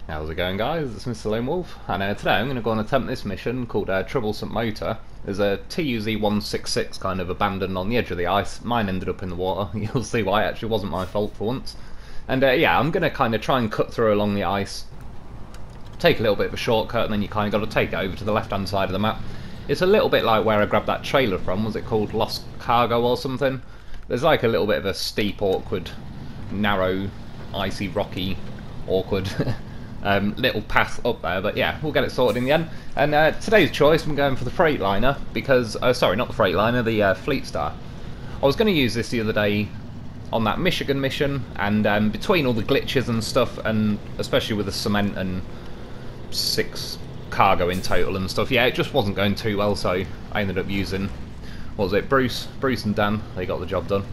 How's it going, guys? It's Mr. Lone Wolf, and today I'm going to go and attempt this mission called Troublesome Motor. There's a TUZ-166 kind of abandoned on the edge of the ice. Mine ended up in the water. You'll see why. It actually wasn't my fault for once. And yeah, I'm going to kind of try and cut through along the ice, take a little bit of a shortcut, and then you kind of got to take it over to the left-hand side of the map. It's a little bit like where I grabbed that trailer from. Was it called Lost Cargo or something? There's like a little bit of a steep, awkward, narrow, icy, rocky, awkward little path up there, but yeah, we'll get it sorted in the end. And today's choice, I'm going for the Freightliner because, sorry, not the Freightliner, the Fleet Star. I was going to use this the other day on that Michigan mission, and between all the glitches and stuff, and especially with the cement and 6 cargo in total and stuff, yeah, it just wasn't going too well, so I ended up using, what was it, Bruce and Dan. They got the job done.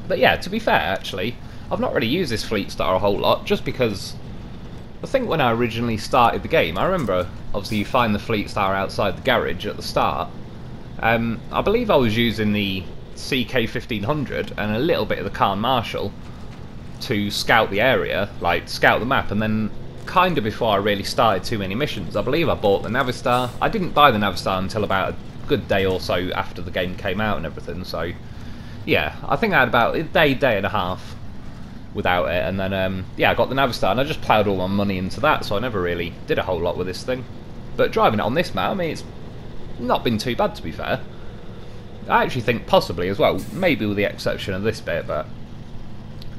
But yeah, to be fair, actually, I've not really used this Fleet Star a whole lot, just because I think when I originally started the game, I remember, obviously you find the Fleet Star outside the garage at the start. I believe I was using the CK-1500 and a little bit of the Khan Marshal to scout the area, like scout the map, and then kind of before I really started too many missions, I believe I bought the Navistar. I didn't buy the Navistar until about a good day or so after the game came out and everything, so yeah, I think I had about a day and a half without it, and then yeah, I got the Navistar and I just ploughed all my money into that, so I never really did a whole lot with this thing. But driving it on this map, I mean, it's not been too bad, to be fair. I actually think possibly as well, maybe with the exception of this bit, but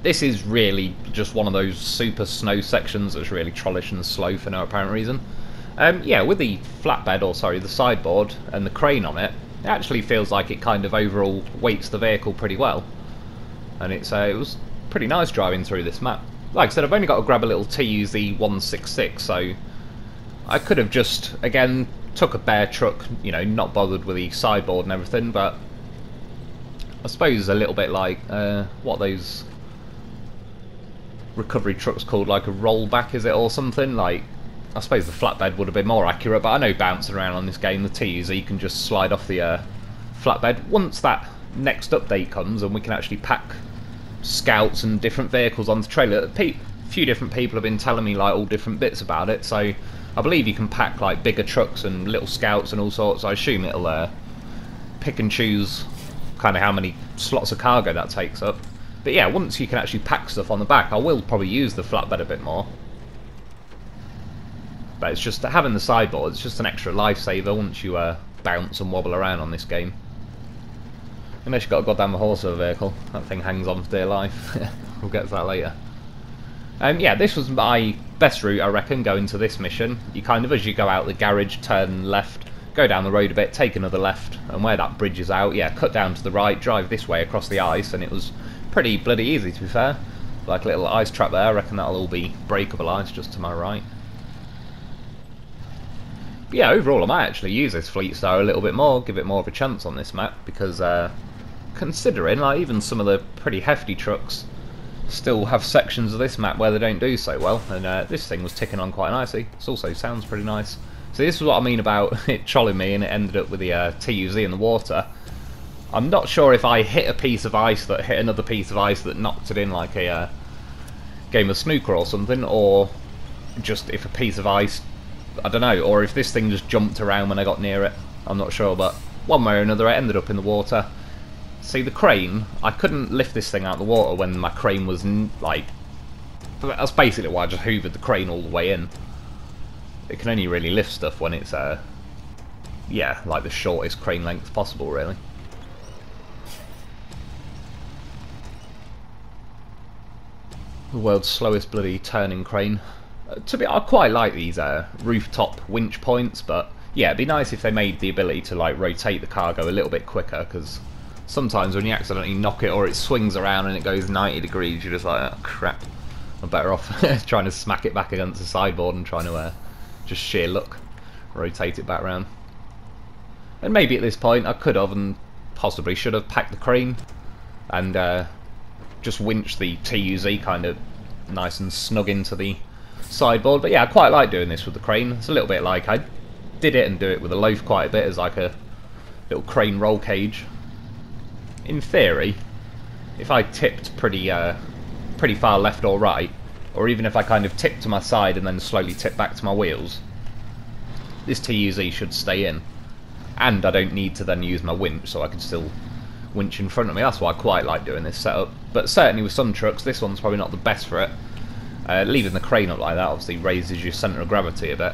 this is really just one of those super snow sections that's really trollish and slow for no apparent reason. Yeah, with the flatbed, or sorry, the sideboard and the crane on it, it actually feels like it kind of overall weights the vehicle pretty well, and it was pretty nice driving through this map. Like I said, I've only got to grab a little TUZ-166, so I could have just, again, took a bare truck, you know, not bothered with the sideboard and everything, but I suppose a little bit like, what are those recovery trucks called, like a rollback, is it, or something? Like, I suppose the flatbed would have been more accurate, but I know bouncing around on this game, the TUZ can just slide off the flatbed. Once that next update comes and we can actually pack scouts and different vehicles on the trailer, a few different people have been telling me like all different bits about it, so I believe you can pack like bigger trucks and little scouts and all sorts. I assume it'll pick and choose kind of how many slots of cargo that takes up. But yeah, once you can actually pack stuff on the back, I will probably use the flatbed a bit more. But it's just having the sideboard, it's just an extra lifesaver once you bounce and wobble around on this game. Unless you've got a goddamn horse of a vehicle. That thing hangs on for dear life. We'll get to that later. Yeah, this was my best route, I reckon, going to this mission. You kind of, as you go out the garage, turn left, go down the road a bit, take another left, and where that bridge is out, yeah, cut down to the right, drive this way across the ice, and it was pretty bloody easy, to be fair. Like a little ice trap there, I reckon that'll all be breakable ice just to my right. But yeah, overall I might actually use this Fleet Star a little bit more, give it more of a chance on this map, because considering, like, even some of the pretty hefty trucks still have sections of this map where they don't do so well, and this thing was ticking on quite nicely. It also sounds pretty nice. So this is what I mean about it trolling me and it ended up with the TUZ in the water. I'm not sure if I hit a piece of ice that hit another piece of ice that knocked it in like a game of snooker or something, or just if a piece of ice, I don't know, or if this thing just jumped around when I got near it. I'm not sure, but one way or another it ended up in the water. See, the crane, I couldn't lift this thing out of the water when my crane was, like, that's basically why I just hoovered the crane all the way in. It can only really lift stuff when it's, yeah, like the shortest crane length possible, really. The world's slowest bloody turning crane. I quite like these rooftop winch points, but yeah, it'd be nice if they made the ability to, like, rotate the cargo a little bit quicker, because sometimes when you accidentally knock it or it swings around and it goes 90 degrees, you're just like, oh crap, I'm better off trying to smack it back against the sideboard and trying to just sheer luck rotate it back around. And maybe at this point I could have and possibly should have packed the crane and just winched the TUZ kind of nice and snug into the sideboard. But yeah, I quite like doing this with the crane. It's a little bit like I did it and do it with a loaf quite a bit as like a little crane roll cage. In theory, if I tipped pretty far left or right, or even if I kind of tip to my side and then slowly tip back to my wheels, this TUZ should stay in. And I don't need to then use my winch, so I can still winch in front of me. That's why I quite like doing this setup. But certainly with some trucks, this one's probably not the best for it. Leaving the crane up like that obviously raises your centre of gravity a bit.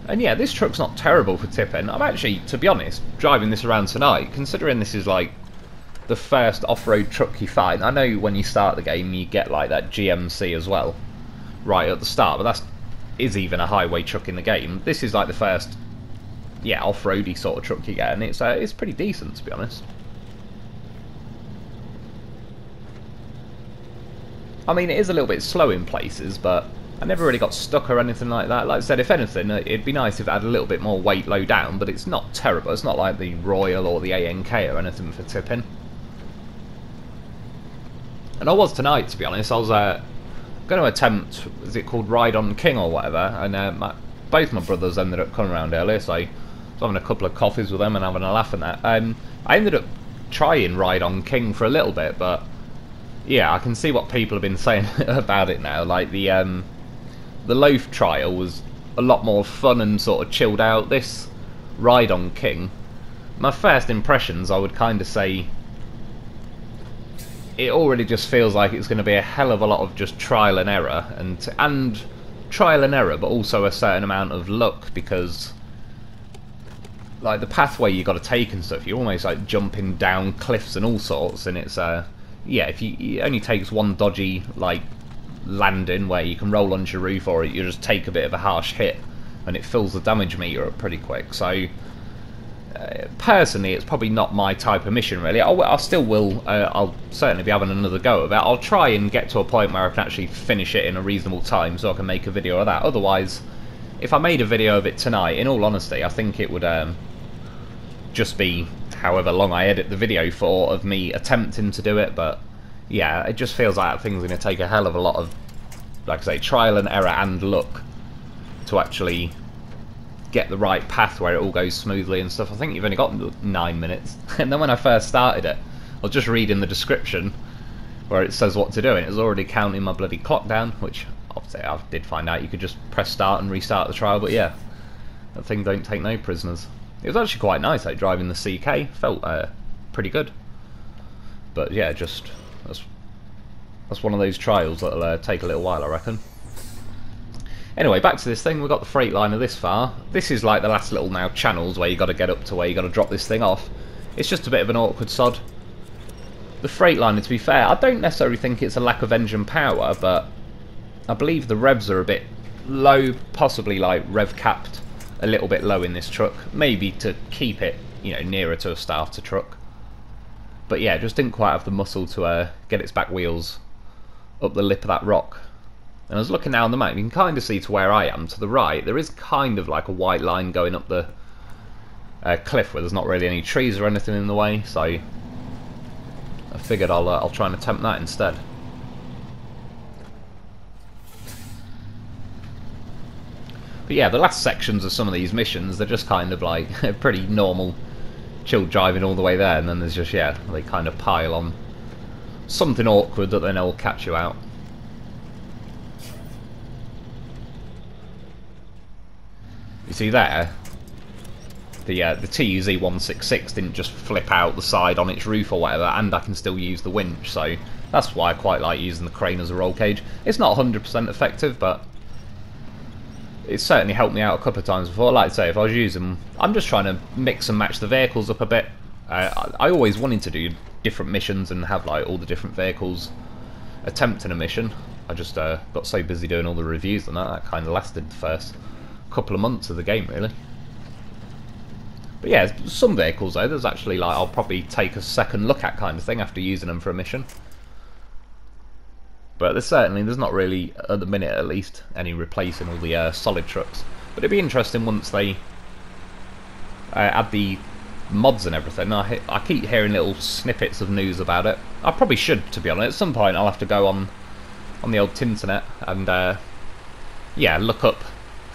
And yeah, this truck's not terrible for tipping. I'm actually, to be honest, driving this around tonight, considering this is like the first off-road truck you find. I know when you start the game you get like that GMC as well, right at the start, but that is even a highway truck in the game. This is like the first, yeah, off-roady sort of truck you get, and it's pretty decent, to be honest. I mean, it is a little bit slow in places, but I never really got stuck or anything like that. Like I said, if anything, it'd be nice if it had a little bit more weight low down, but it's not terrible. It's not like the Royal or the ANK or anything for tipping. And I was tonight, to be honest. I was going to attempt, is it called Ride on King or whatever, and both my brothers ended up coming around earlier, so I was having a couple of coffees with them and having a laugh at that. I ended up trying Ride on King for a little bit, but yeah, I can see what people have been saying about it now. Like the Loaf trial was a lot more fun and sort of chilled out. This Ride on King, my first impressions, I would kind of say it already just feels like it's going to be a hell of a lot of just trial and error, and trial and error, but also a certain amount of luck, because like the pathway you got to take and stuff, you're almost like jumping down cliffs and all sorts, and it's yeah, if it only takes one dodgy like landing where you can roll onto your roof, or you just take a bit of a harsh hit and it fills the damage meter up pretty quick. So personally, it's probably not my type of mission really. I still will, I'll certainly be having another go of it. I'll try and get to a point where I can actually finish it in a reasonable time so I can make a video of that. Otherwise, if I made a video of it tonight, in all honesty, I think it would just be however long I edit the video for of me attempting to do it. But yeah, it just feels like that thing's going to take a hell of a lot of, like I say, trial and error and luck to actually get the right path where it all goes smoothly and stuff. I think you've only got 9 minutes. And then when I first started it, I was just reading the description where it says what to do, and it was already counting my bloody clock down, which obviously I did find out you could just press start and restart the trial. But yeah, that thing don't take no prisoners. It was actually quite nice, like, driving the CK. Felt pretty good. But yeah, just that's one of those trials that'll take a little while, I reckon. Anyway, back to this thing. We've got the Freightliner this far. This is like the last little now channels where you got to get up to where you got to drop this thing off. It's just a bit of an awkward sod. The Freightliner, to be fair, I don't necessarily think it's a lack of engine power, but I believe the revs are a bit low, possibly like rev capped a little bit low in this truck, maybe to keep it, you know, nearer to a starter truck. But yeah, it just didn't quite have the muscle to get its back wheels up the lip of that rock. And I was looking now on the map, you can kind of see to where I am, to the right, there is kind of like a white line going up the cliff where there's not really any trees or anything in the way, so I figured I'll try and attempt that instead. But yeah, the last sections of some of these missions, they're just kind of like pretty normal, chill driving all the way there, and then there's just, yeah, they kind of pile on something awkward that then will catch you out. You see there, the TUZ-166 didn't just flip out the side on its roof or whatever, and I can still use the winch, so that's why I quite like using the crane as a roll cage. It's not 100% effective, but it's certainly helped me out a couple of times before. Like I say, if I was using, I'm just trying to mix and match the vehicles up a bit. I always wanted to do different missions and have like all the different vehicles attempting a mission. I just got so busy doing all the reviews and that kind of lasted the first couple of months of the game really. But yeah, some vehicles though, there's actually like I'll probably take a second look at kind of thing after using them for a mission. But there's not really, at the minute at least, any replacing all the solid trucks. But it'd be interesting once they add the mods and everything. I keep hearing little snippets of news about it. I probably should, to be honest. At some point I'll have to go on the old Tinternet and yeah, look up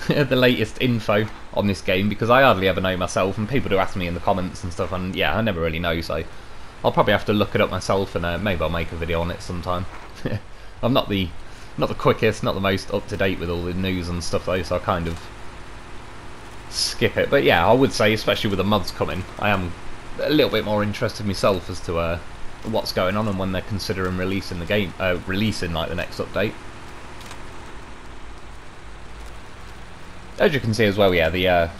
the latest info on this game, because I hardly ever know myself, and people do ask me in the comments and stuff, and yeah, I never really know, so I'll probably have to look it up myself, and maybe I'll make a video on it sometime. I'm not the quickest, not the most up to date with all the news and stuff though, so I kind of skip it. But yeah, I would say, especially with the mods coming, I am a little bit more interested myself as to what's going on and when they're considering releasing the game, releasing like the next update. As you can see as well, yeah,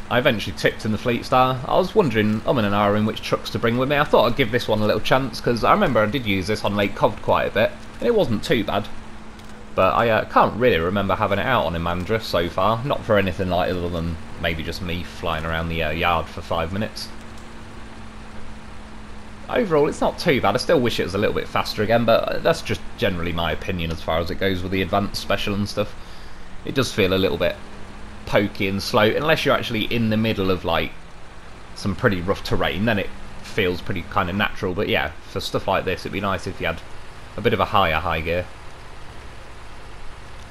I eventually tipped in the Fleet Star. I was wondering, and ahhing which trucks to bring with me. I thought I'd give this one a little chance, because I remember I did use this on Lake Cod quite a bit, and it wasn't too bad. But I can't really remember having it out on Imandra so far, not for anything like other than maybe just me flying around the yard for 5 minutes. Overall, it's not too bad. I still wish it was a little bit faster again, but that's just generally my opinion as far as it goes with the advanced special and stuff. It does feel a little bit pokey and slow, unless you're actually in the middle of like some pretty rough terrain, then it feels pretty kind of natural. But yeah, for stuff like this, it'd be nice if you had a bit of a high gear.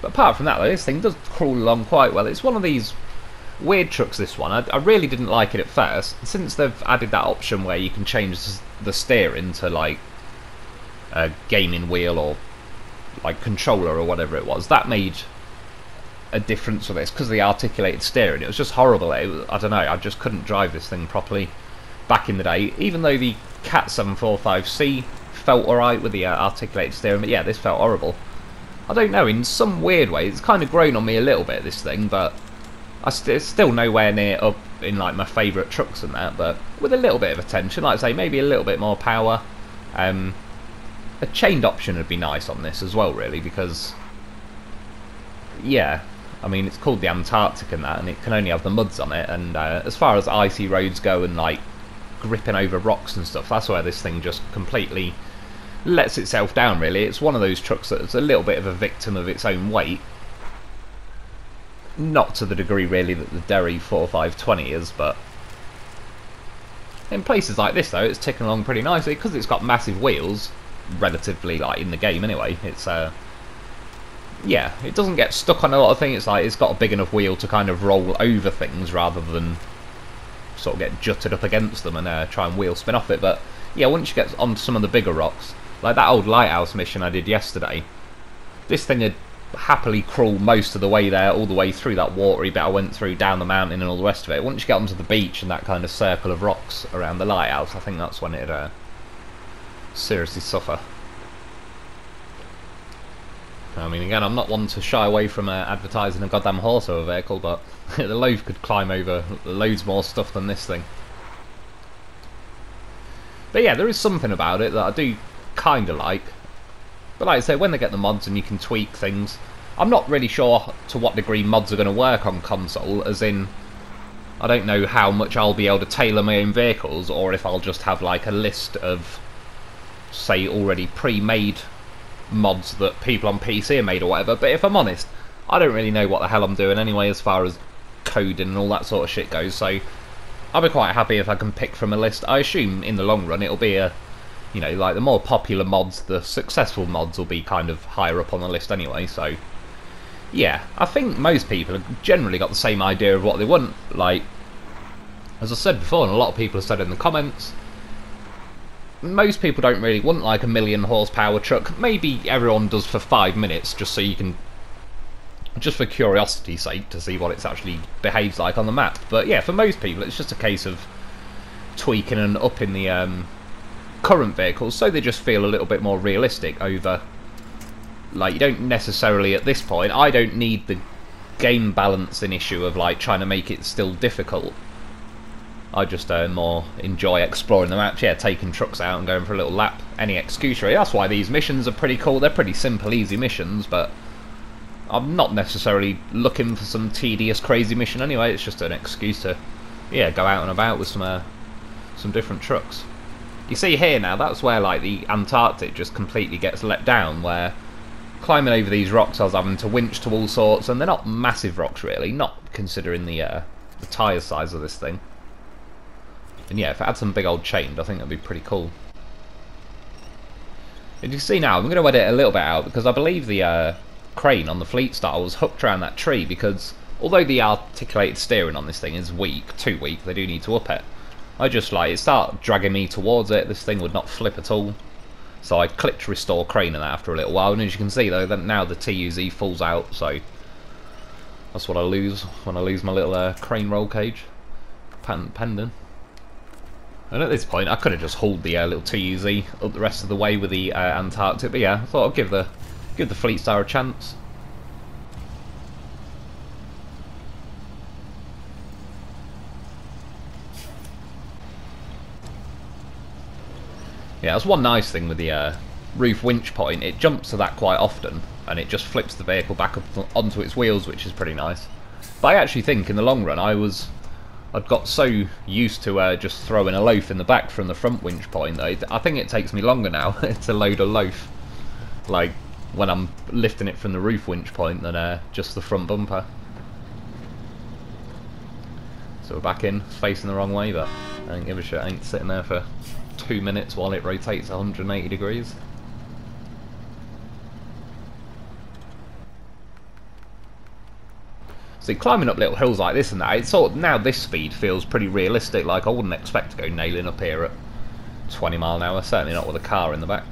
But apart from that though, this thing does crawl along quite well. It's one of these weird trucks, this one. I really didn't like it at first. Since they've added that option where you can change the steering to like a gaming wheel or like controller or whatever it was, that made a difference for this, because of the articulated steering. It was just horrible. I don't know, I just couldn't drive this thing properly back in the day, even though the Cat 745C felt alright with the articulated steering. But yeah, this felt horrible. I don't know, in some weird way it's kind of grown on me a little bit, this thing, but it's still nowhere near up in like my favourite trucks and that. But with a little bit of attention, like I say, maybe a little bit more power. A chained option would be nice on this as well, really, because yeah, I mean, it's called the Antarctic and that, and it can only have the muds on it, and as far as icy roads go and like gripping over rocks and stuff, that's where this thing just completely lets itself down, really. It's one of those trucks that's a little bit of a victim of its own weight. Not to the degree, really, that the Derry 4520 is, but in places like this, though, it's ticking along pretty nicely, because it's got massive wheels, relatively, like, in the game anyway. It's, yeah, it doesn't get stuck on a lot of things. It's like it's got a big enough wheel to kind of roll over things rather than sort of get jutted up against them and try and wheel spin off it. But yeah, once you get on some of the bigger rocks, like that old lighthouse mission I did yesterday, this thing would happily crawl most of the way there, all the way through that watery bit I went through, down the mountain and all the rest of it. Once you get onto the beach and that kind of circle of rocks around the lighthouse, I think that's when it'd seriously suffer. I mean, again, I'm not one to shy away from advertising a goddamn horse or a vehicle, but the loaf could climb over loads more stuff than this thing. But yeah, there is something about it that I do kind of like. But like I say, when they get the mods and you can tweak things, I'm not really sure to what degree mods are going to work on console, as in, I don't know how much I'll be able to tailor my own vehicles, or if I'll just have like a list of, say, already pre-made mods that people on PC have made or whatever. But if I'm honest, I don't really know what the hell I'm doing anyway as far as coding and all that sort of shit goes, so I'll be quite happy if I can pick from a list. I assume in the long run it'll be a, you know, like the more popular mods, the successful mods will be kind of higher up on the list anyway, so yeah, I think most people have generally got the same idea of what they want. Like, as I said before, and a lot of people have said in the comments, most people don't really want like a 1,000,000 horsepower truck. Maybe everyone does for 5 minutes, just so you can, just for curiosity's sake, to see what it actually behaves like on the map. But yeah, for most people it's just a case of tweaking and upping the current vehicles so they just feel a little bit more realistic over, like, you don't necessarily, at this point, I don't need the game balancing issue of like trying to make it still difficult. I just more enjoy exploring the maps, yeah, taking trucks out and going for a little lap. Any excuse really. That's why these missions are pretty cool. They're pretty simple, easy missions, but I'm not necessarily looking for some tedious, crazy mission anyway. It's just an excuse to, yeah, go out and about with some different trucks. You see here now, that's where like the Antarctic just completely gets let down, where climbing over these rocks I was having to winch to all sorts, and they're not massive rocks really, not considering the tyre size of this thing. And yeah, if it had some big old chain, I think that'd be pretty cool. And you can see now, I'm going to edit a little bit out, because I believe the crane on the Fleet Star was hooked around that tree, because although the articulated steering on this thing is weak, too weak, they do need to up it. I just like, it started dragging me towards it, this thing would not flip at all. So I clicked restore crane and that after a little while, and as you can see though, that now the TUZ falls out, so that's what I lose when I lose my little crane roll cage pendant. And at this point I could have just hauled the little TUZ up the rest of the way with the Antarctic, but yeah, I thought I'd give the Fleet Star a chance. Yeah, that's one nice thing with the roof winch point. It jumps to that quite often, and it just flips the vehicle back up onto its wheels, which is pretty nice. But I actually think in the long run I'd got so used to just throwing a loaf in the back from the front winch point that I think it takes me longer now to load a loaf, like when I'm lifting it from the roof winch point, than just the front bumper. So we're back in, facing the wrong way, but I don't give a shit. I ain't sitting there for 2 minutes while it rotates 180 degrees. See, climbing up little hills like this and that, it's sort of, now this speed feels pretty realistic. Like, I wouldn't expect to go nailing up here at 20 mile an hour, certainly not with a car in the back.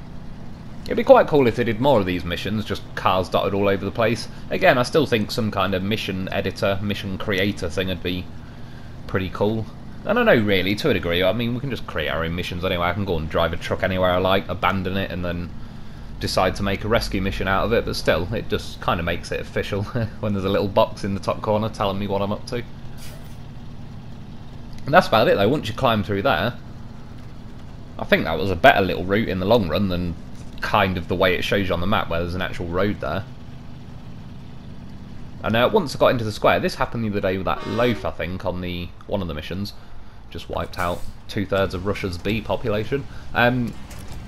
It'd be quite cool if they did more of these missions, just cars dotted all over the place. Again, I still think some kind of mission editor, mission creator thing would be pretty cool. And I know, really, to a degree, I mean, we can just create our own missions anyway. I can go and drive a truck anywhere I like, abandon it, and then decide to make a rescue mission out of it, but still, it just kind of makes it official when there's a little box in the top corner telling me what I'm up to. And that's about it, though. Once you climb through there, I think that was a better little route in the long run than kind of the way it shows you on the map, where there's an actual road there. And once I got into the square, this happened the other day with that loaf, I think, on one of the missions. Just wiped out 2/3 of Russia's bee population.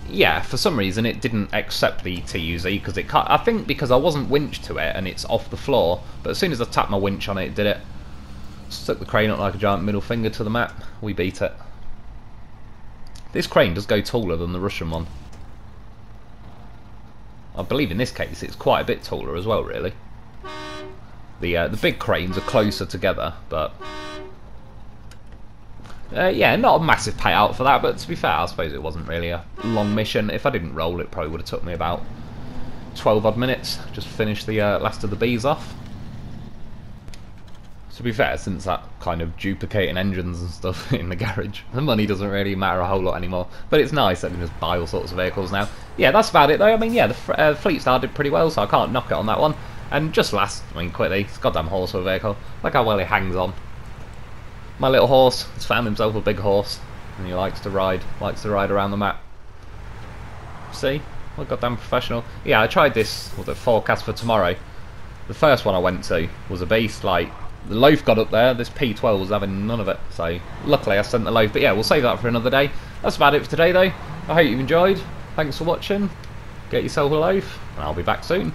Yeah, for some reason it didn't accept the TUZ, because it can't, I think because I wasn't winched to it and it's off the floor, but as soon as I tapped my winch on it, it did it. Stuck the crane up like a giant middle finger to the map. We beat it. This crane does go taller than the Russian one. I believe in this case it's quite a bit taller as well, really. The big cranes are closer together, but yeah, not a massive payout for that, but to be fair, I suppose it wasn't really a long mission. If I didn't roll, it probably would have took me about 12 odd minutes just to finish the last of the bees off. To be fair, since that kind of duplicating engines and stuff in the garage, the money doesn't really matter a whole lot anymore, but it's nice that I can just buy all sorts of vehicles now. Yeah, that's about it though. I mean, yeah, the Fleet Star did pretty well, so I can't knock it on that one. And just last, I mean, quickly, it's a goddamn horse of a vehicle. Look how well he hangs on. My little horse has found himself a big horse, and he likes to ride around the map. See? What a goddamn professional. Yeah, I tried this with the forecast for tomorrow. The first one I went to was a beast. Like, the loaf got up there, this P12 was having none of it. So, luckily I sent the loaf. But yeah, we'll save that for another day. That's about it for today, though. I hope you've enjoyed. Thanks for watching. Get yourself a loaf, and I'll be back soon.